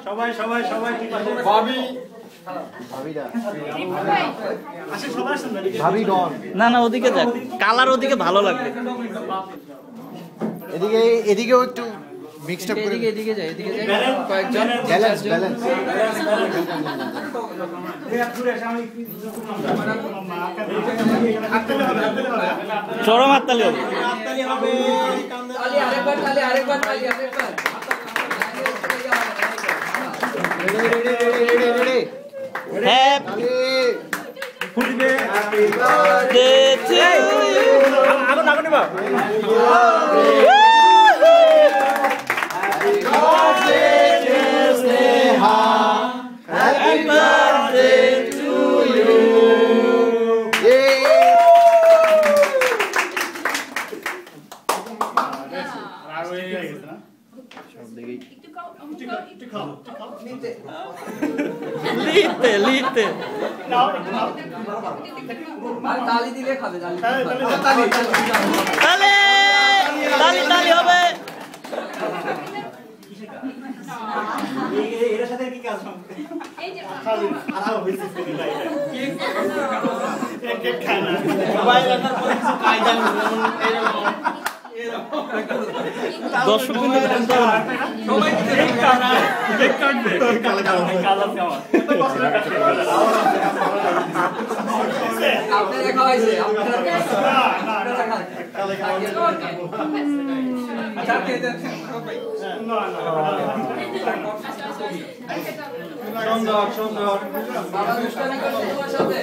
সবাই সবাই সবাই ঠিক আছে ভাবি না না ওদিকে যাক, কালার ওদিকে ভালো লাগবে। এদিকে এদিকেও একটু মিক্সড আপ করে এদিকে যাই, এদিকে যাই কয়েকজন ব্যালেন্স ব্যালেন্স চরম হাততালি হবে। আরেকবার হ্যাপি বার্থডে টু ইউ। আগুন আগুন নিবা Happy birthday to you. লিতে তালি দিলে খাবে, তালি তালি তালি হবে। এর সাথে কি কাজ হবে এই যে আরাম হইছে এটা কেক খানা মোবাইল রাখার পর কিছু কায়দা দর্শক কিন্তু সবাই কেক খানা কেক কাটবে কালা কালা খাওয়া আপনারা খাওয়াইছে, আপনারা সুন্দর সুন্দর বাবা দুষ্টামি করছে তোমার সাথে।